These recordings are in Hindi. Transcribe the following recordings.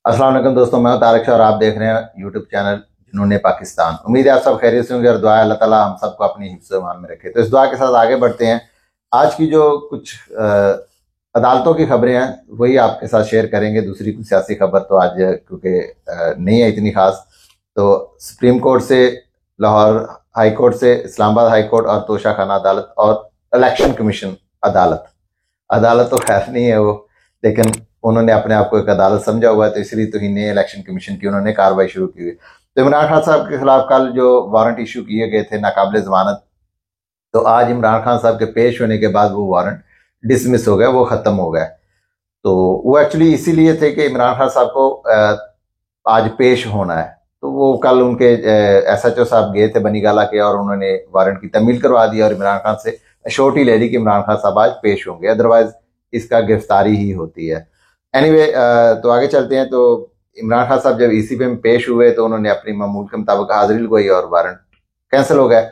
अस्सलाम वालेकुम दोस्तों, मैं हूं तारिक शाह और आप देख रहे हैं यूट्यूब चैनल जुनून पाकिस्तान। उम्मीद है आप सब खैरियत से होंगे और दुआ है अल्लाह ताला हम सबको अपनी हिफ्ज़ ईमान में रखे। तो इस दुआ के साथ आगे बढ़ते हैं। आज की जो कुछ अदालतों की खबरें हैं वही आपके साथ शेयर करेंगे। दूसरी कुछ सियासी खबर तो आज क्योंकि नहीं है इतनी खास। तो सुप्रीम कोर्ट से, लाहौर हाई कोर्ट से, इस्लामाबाद हाई कोर्ट और तोशा खाना अदालत और इलेक्शन कमीशन अदालत, अदालत तो खैर नहीं है वो, लेकिन उन्होंने अपने आप को एक अदालत समझा हुआ है, तो इसलिए तो ही नए इलेक्शन कमीशन की उन्होंने कार्रवाई शुरू की हुई। तो इमरान खान साहब के खिलाफ कल जो वारंट इशू किए गए थे नाकाबिले जमानत, तो आज इमरान खान साहब के पेश होने के बाद वो वारंट डिसमिस हो गया, वो खत्म हो गया। तो वो एक्चुअली इसीलिए थे कि इमरान खान साहब को आज पेश होना है। तो वो कल उनके SHO साहब गए थे बनीगाला के और उन्होंने वारंट की तमील करवा दी और इमरान खान से श्योरिटी ले ली कि इमरान खान साहब आज पेश होंगे, अदरवाइज इसका गिरफ्तारी ही होती है। एनीवे, तो आगे चलते हैं। तो इमरान खान साहब जब ECP में पेश हुए तो उन्होंने अपनी मामूल के मुताबिक हाजिरी लगवाई और वारंट कैंसिल हो गया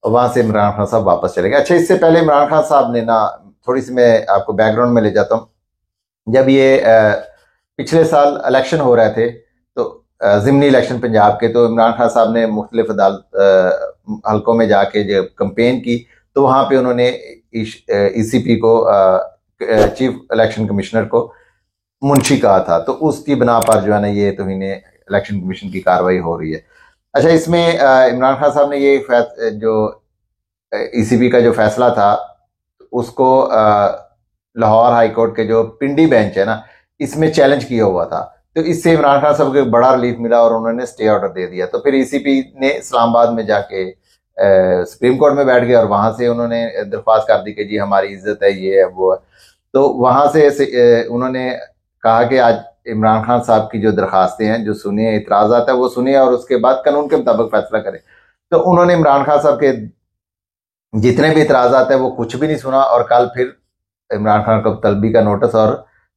और वहां से इमरान खान साहब वापस चले गए। अच्छा, इससे पहले इमरान खान साहब ने ना, थोड़ी सी मैं आपको बैकग्राउंड में ले जाता हूँ। जब ये पिछले साल इलेक्शन हो रहे थे, तो ज़िमनी इलेक्शन पंजाब के, तो इमरान खान साहब ने मुख्तलिफ अदालत हल्कों में जाके जब कंपेन की, तो वहां पे उन्होंने ECP को, चीफ इलेक्शन कमिश्नर को मुंशी कहा था। तो उसकी बिना पर जो है ना ये तौहीन इलेक्शन कमीशन की कार्रवाई हो रही है। अच्छा, इसमें इमरान खान साहब ने ये जो ECP का जो फैसला था उसको लाहौर हाई कोर्ट के जो पिंडी बेंच है ना, इसमें चैलेंज किया हुआ था। तो इससे इमरान खान साहब को एक बड़ा रिलीफ मिला और उन्होंने स्टे ऑर्डर दे दिया। तो फिर ECP ने इस्लामाबाद में जाके सुप्रीम कोर्ट में बैठ गए और वहां से उन्होंने दरख्वास्त कर दी कि जी हमारी इज्जत है, ये है वो है। तो वहां से उन्होंने कहा कि आज इमरान खान साहब की जो दरखास्तें हैं, जो सुनिए, इतराजात है, वो सुनिए और उसके बाद कानून के मुताबिक फैसला करें। तो उन्होंने इमरान खान साहब के जितने भी इतराजात है वो कुछ भी नहीं सुना और कल फिर इमरान खान को तलबी का नोटिस और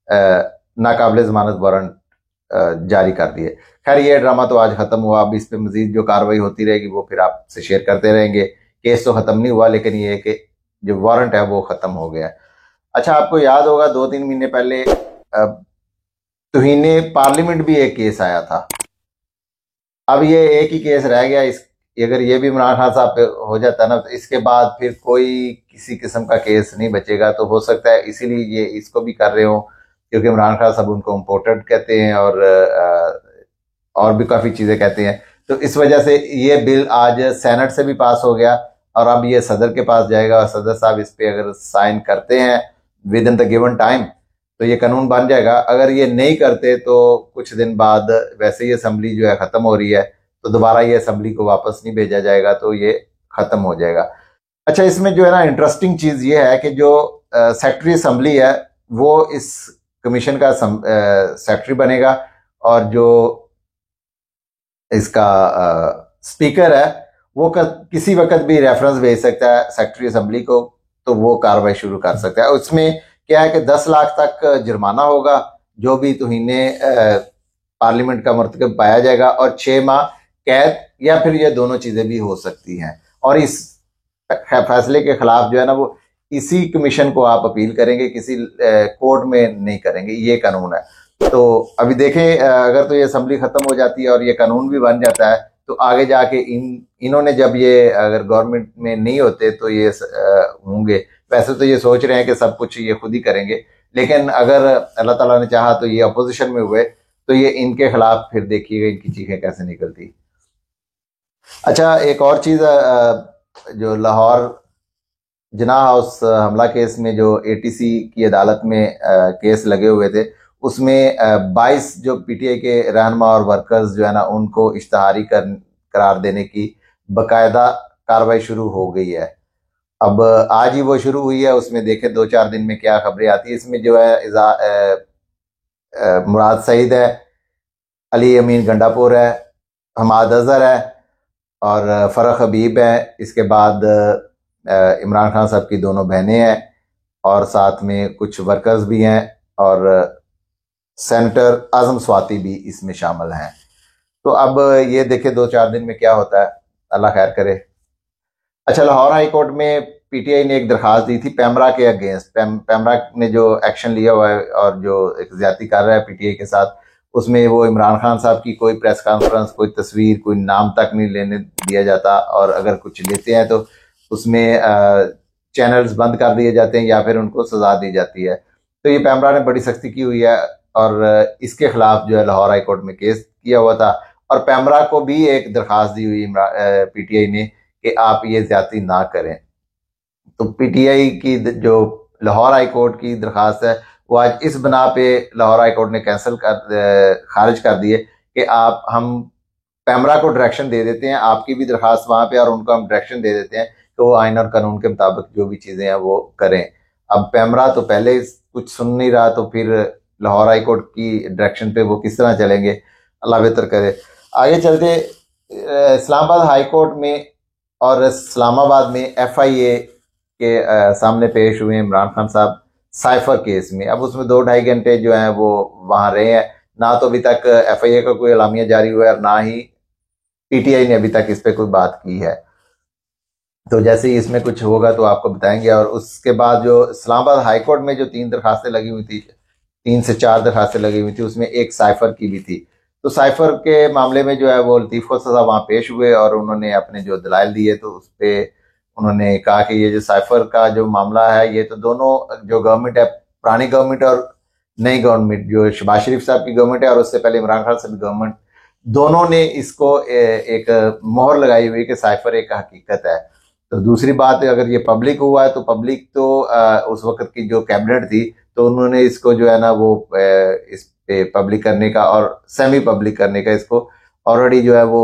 नाकाबिले जमानत वारंट जारी कर दिए। खैर, ये ड्रामा तो आज खत्म हुआ। अब इस पर मजीद जो कार्रवाई होती रहेगी वो फिर आपसे शेयर करते रहेंगे। केस तो खत्म नहीं हुआ, लेकिन ये है कि जो वारंट है वो खत्म हो गया। अच्छा, आपको याद होगा 2-3 महीने पहले तौहीन पार्लियामेंट भी एक केस आया था। अब ये एक ही केस रह गया। इस अगर ये भी इमरान खान साहब पे हो जाता है ना, तो इसके बाद फिर कोई किसी किस्म का केस नहीं बचेगा। तो हो सकता है इसीलिए ये इसको भी कर रहे हो, क्योंकि इमरान खान साहब उनको इम्पोर्टेड कहते हैं और भी काफ़ी चीज़ें कहते हैं। तो इस वजह से ये बिल आज सेनेट से भी पास हो गया और अब ये सदर के पास जाएगा और सदर साहब इस पर अगर साइन करते हैं with in the given time तो ये कानून बन जाएगा। अगर ये नहीं करते तो कुछ दिन बाद, वैसे ही असेंबली जो है ख़त्म हो रही है, तो दोबारा ये असेंबली को वापस नहीं भेजा जाएगा, तो ये ख़त्म हो जाएगा। अच्छा, इसमें जो है ना इंटरेस्टिंग चीज़ ये है कि जो सेक्रेटरी असेंबली है वो इस कमीशन का सेक्रेटरी बनेगा और जो इसका स्पीकर है वो किसी वक्त भी रेफरेंस भेज सकता है सेक्रेटरी असेंबली को, तो वो कार्रवाई शुरू कर सकता है। उसमें क्या है कि 10 लाख तक जुर्माना होगा जो भी तौहीन पार्लियामेंट का मर्तकब पाया जाएगा, और 6 माह कैद या फिर ये दोनों चीजें भी हो सकती हैं। और इस फैसले के खिलाफ जो है ना वो इसी कमीशन को आप अपील करेंगे, किसी कोर्ट में नहीं करेंगे। ये कानून है। तो अभी देखें, अगर तो ये असेंबली खत्म हो जाती है और ये कानून भी बन जाता है, तो आगे जाके इन्होंने जब ये अगर गवर्नमेंट में नहीं होते तो ये होंगे। वैसे तो ये सोच रहे हैं कि सब कुछ ये खुद ही करेंगे, लेकिन अगर अल्लाह ताला ने चाहा तो ये अपोजिशन में हुए तो ये इनके खिलाफ फिर देखिएगा इनकी चीखें कैसे निकलती। अच्छा, एक और चीज़, जो लाहौर जिना हाउस हमला केस में जो ATC की अदालत में केस लगे हुए थे, उसमें 22 जो PTI के रहनुमा और वर्कर्स जो है ना उनको इश्तहारी करार देने की बाकायदा कार्रवाई शुरू हो गई है। अब आज ही वो शुरू हुई है। उसमें देखें 2-4 दिन में क्या खबरें आती है। इसमें जो है मुराद सईद है, अली अमीन गंडापुर है, हमाद अजहर है और फ़रख हबीब है। इसके बाद इमरान खान साहब की दोनों बहनें हैं और साथ में कुछ वर्कर्स भी हैं और सेनेटर आजम स्वाति भी इसमें शामिल हैं। तो अब ये देखें 2-4 दिन में क्या होता है, अल्लाह खैर करे। अच्छा, लाहौर हाई कोर्ट में PTI ने एक दरखास्त दी थी पैमरा के अगेंस्ट। पैमरा ने जो एक्शन लिया हुआ है और जो एक ज्यादती कर रहा है PTI के साथ, उसमें वो इमरान खान साहब की कोई प्रेस कॉन्फ्रेंस, कोई तस्वीर, कोई नाम तक नहीं लेने दिया जाता, और अगर कुछ लेते हैं तो उसमें चैनल्स बंद कर दिए जाते हैं या फिर उनको सजा दी जाती है। तो ये पैमरा ने बड़ी सख्ती की हुई है और इसके खिलाफ जो है लाहौर हाई कोर्ट में केस किया हुआ था, और पैमरा को भी एक दरखास्त दी हुई पीटीआई ने कि आप ये ज्यादती ना करें। तो पीटीआई की जो लाहौर हाई कोर्ट की दरखास्त है वो आज इस बना पे लाहौर हाई कोर्ट ने खारिज कर दिए कि आप हम पैमरा को डायरेक्शन दे देते हैं, आपकी भी दरखास्त वहां पे, और उनको हम डायरेक्शन दे देते हैं कि वो आइन और कानून के मुताबिक जो भी चीजें हैं वो करें। अब पैमरा तो पहले कुछ सुन नहीं रहा, तो फिर लाहौर हाई कोर्ट की डायरेक्शन पे वो किस तरह चलेंगे, अल्लाह बेहतर करे। आगे चलते इस्लामाबाद हाई कोर्ट में और इस्लामाबाद में एफआईए के सामने पेश हुए इमरान खान साहब साइफर केस में। अब उसमें 2-2.5 घंटे जो हैं वो वहां रहे हैं, ना तो अभी तक एफआईए का कोई एलामिया जारी हुआ है और ना ही पीटीआई ने अभी तक इस पे कोई बात की है। तो जैसे ही इसमें कुछ होगा तो आपको बताएंगे। और उसके बाद जो इस्लामाबाद हाई कोर्ट में जो 3 दरखास्तें लगी हुई थी, 3 से 4 दरखास्तें लगी हुई थी, उसमें एक साइफर की भी थी। तो साइफर के मामले में जो है वो लतीफ खोसा साहब वहां पेश हुए और उन्होंने अपने जो दलाइल दिए, तो उस पर उन्होंने कहा कि ये जो साइफर का जो मामला है, ये तो दोनों जो गवर्नमेंट है, पुरानी गवर्नमेंट और नई गवर्नमेंट, जो शहबाज शरीफ साहब की गवर्नमेंट है और उससे पहले इमरान खान साहब की गवर्नमेंट, दोनों ने इसको एक मोहर लगाई हुई कि साइफर एक हकीकत है। तो दूसरी बात है, अगर ये पब्लिक हुआ है तो पब्लिक तो उस वक्त की जो कैबिनेट थी, तो उन्होंने इसको जो है ना वो इस पे पब्लिक करने का और सेमी पब्लिक करने का इसको ऑलरेडी जो है वो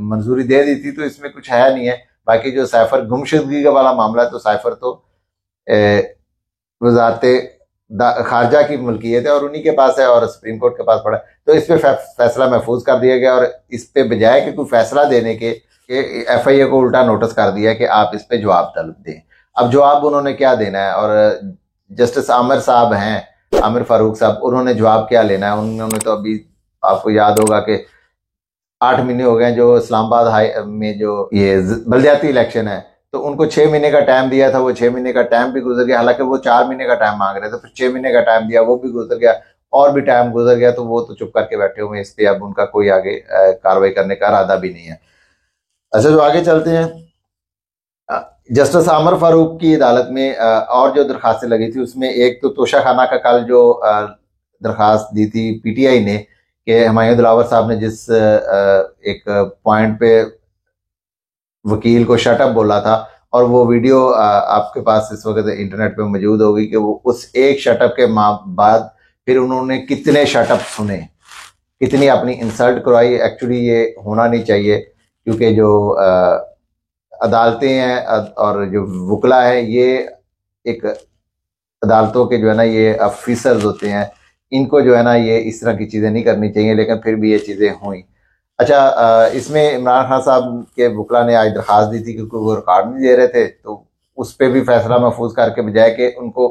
मंजूरी दे दी थी। तो इसमें कुछ है नहीं है। बाकी जो साइफर गुमशुदगी का वाला मामला है, तो साइफर तो वजारत खारजा की मुल्कियत है और उन्हीं के पास है और सुप्रीम कोर्ट के पास पड़ा है। तो इस पे फैसला महफूज कर दिया गया और इस पे बजाय कि कोई फैसला देने के एफआईए को उल्टा नोटिस कर दिया कि आप इस पे जवाब तलब दें। अब जवाब उन्होंने क्या देना है, और जस्टिस आमिर साहब हैं, आमिर फारूक साहब, उन्होंने जवाब क्या लेना है। उन्होंने तो अभी आपको याद होगा कि 8 महीने हो गए जो इस्लामाबाद हाई में जो ये बल्दियाती इलेक्शन है, तो उनको 6 महीने का टाइम दिया था, वो 6 महीने का टाइम भी गुजर गया। हालांकि वो 4 महीने का टाइम मांग रहे थे, फिर 6 महीने का टाइम दिया, वो भी गुजर गया, और भी टाइम गुजर गया। तो वो तो चुप करके बैठे हुए इस पे, अब उनका कोई आगे कार्रवाई करने का इरादा भी नहीं है। अच्छा, जो आगे चलते हैं, जस्टिस आमिर फारूक की अदालत में और जो दरखास्तें लगी थी, उसमें एक तो तोशा खाना का कल जो दरखास्त दी थी पीटीआई ने कि हुमायूं दिलावर साहब ने जिस एक पॉइंट पे वकील को शटअप बोला था, और वो वीडियो आपके पास इस वक्त इंटरनेट पे मौजूद होगी कि वो उस एक शटअप के बाद फिर उन्होंने कितने शटअप सुने, कितनी अपनी इंसल्ट करवाई। एक्चुअली ये होना नहीं चाहिए, क्योंकि जो अदालतें हैं और जो वकला है, ये एक अदालतों के जो है ना ये ऑफिसर्स होते हैं, इनको जो है ना ये इस तरह की चीज़ें नहीं करनी चाहिए, लेकिन फिर भी ये चीज़ें हुई। अच्छा, इसमें इमरान खान साहब के वकला ने आज दरखास्त दी थी क्योंकि वो रिकॉर्ड नहीं दे रहे थे, तो उस पर भी फैसला महफूज करके बजाय कि उनको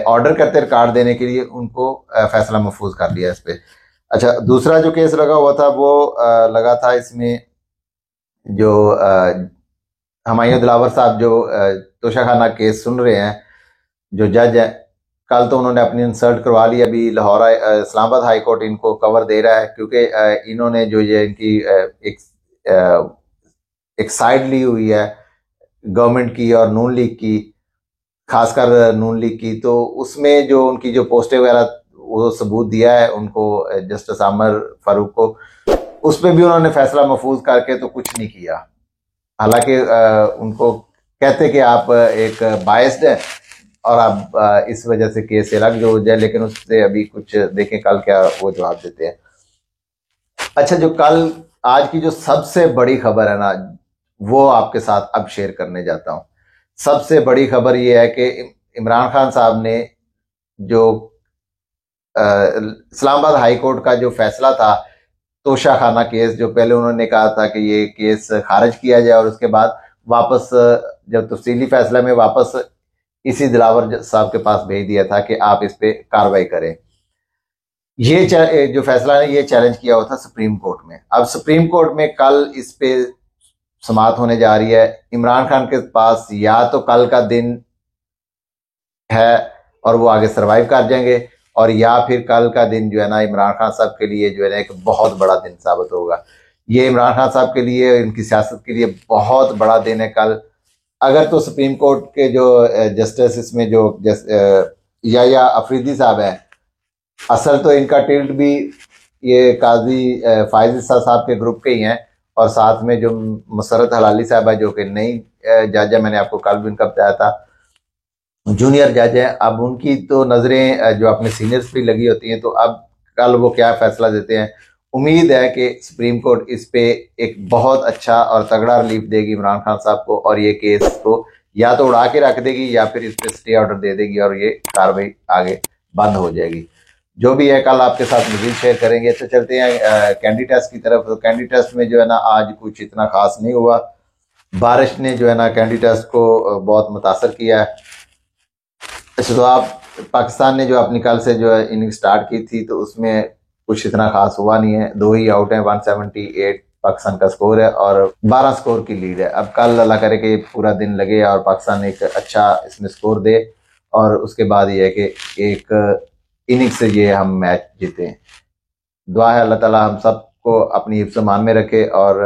ऑर्डर करते रिकॉर्ड देने के लिए, उनको फैसला महफूज कर लिया इस पर। अच्छा, दूसरा जो केस लगा हुआ था वो लगा था इसमें जो हुमायूं दिलावर साहब जो तोशाखाना केस सुन रहे हैं, जो जज है, कल तो उन्होंने अपनी इंसल्ट करवा ली। अभी लाहौर इस्लामाबाद हाई कोर्ट इनको कवर दे रहा है, क्योंकि इन्होंने जो ये इनकी एक साइड ली हुई है गवर्नमेंट की और नून लीग की, खासकर नून लीग की, तो उसमें जो उनकी जो पोस्टें वगैरह वो सबूत दिया है उनको जस्टिस आमिर फारूक को, उस पर भी उन्होंने फैसला महफूज करके तो कुछ नहीं किया। हालांकि उनको कहते कि आप एक बायस्ड है और आप इस वजह से केस से अलग जो हो जाए, लेकिन उससे अभी कुछ देखें कल क्या वो जवाब देते हैं। अच्छा, जो कल आज की जो सबसे बड़ी खबर है ना, वो आपके साथ अब शेयर करने जाता हूं। सबसे बड़ी खबर ये है कि इमरान खान साहब ने जो इस्लामाबाद हाई कोर्ट का जो फैसला था तोशाखाना केस, जो पहले उन्होंने कहा था कि ये केस खारिज किया जाए और उसके बाद वापस जब तफसीली फैसला में वापस इसी दिलावर साहब के पास भेज दिया था कि आप इस पे कार्रवाई करें। ये जो फैसला है ये चैलेंज किया हुआ था सुप्रीम कोर्ट में। अब सुप्रीम कोर्ट में कल इस पे समाअत होने जा रही है। इमरान खान के पास या तो कल का दिन है और वो आगे सरवाइव कर जाएंगे, और या फिर कल का दिन जो है ना इमरान खान साहब के लिए जो है ना एक बहुत बड़ा दिन साबित होगा। ये इमरान खान साहब के लिए, इनकी सियासत के लिए बहुत बड़ा दिन है कल। अगर तो सुप्रीम कोर्ट के जो जस्टिस इसमें जो या अफरीदी साहब है, असल तो इनका टिल्ट भी ये काजी फायज इसा साहब के ग्रुप के ही हैं, और साथ में जो मुसरत हलाली साहब है जो कि नई जज है, मैंने आपको कल भी उनका बताया था, जूनियर जज है। अब उनकी तो नजरें जो अपने सीनियर्स पे लगी होती हैं, तो अब कल वो क्या फैसला देते हैं। उम्मीद है कि सुप्रीम कोर्ट इस पे एक बहुत अच्छा और तगड़ा रिलीफ देगी इमरान खान साहब को, और ये केस को या तो उड़ा के रख देगी या फिर इस पे स्टे ऑर्डर दे देगी और ये कार्रवाई आगे बंद हो जाएगी। जो भी है कल आपके साथ मजीद शेयर करेंगे। तो चलते हैं कैंडी टेस्ट की तरफ। तो कैंडी टेस्ट में जो है ना आज कुछ इतना खास नहीं हुआ। बारिश ने जो है ना कैंडी टेस्ट को बहुत मुतासर किया है। तो आप पाकिस्तान ने जो अपनी कल से जो है इनिंग स्टार्ट की थी, तो उसमें कुछ इतना खास हुआ नहीं है। 2 ही आउट है, 178 पाकिस्तान का स्कोर है और 12 स्कोर की लीड है। अब कल अल्लाह करे कि पूरा दिन लगे और पाकिस्तान एक अच्छा इसमें स्कोर दे, और उसके बाद ये है कि एक इनिंग से ये हम मैच जीते। दुआ है अल्लाह ताला हम सबको अपनी हिफ्ज़ मान में रखे और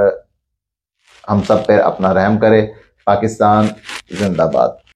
हम सब पे अपना रहम करे। पाकिस्तान जिंदाबाद।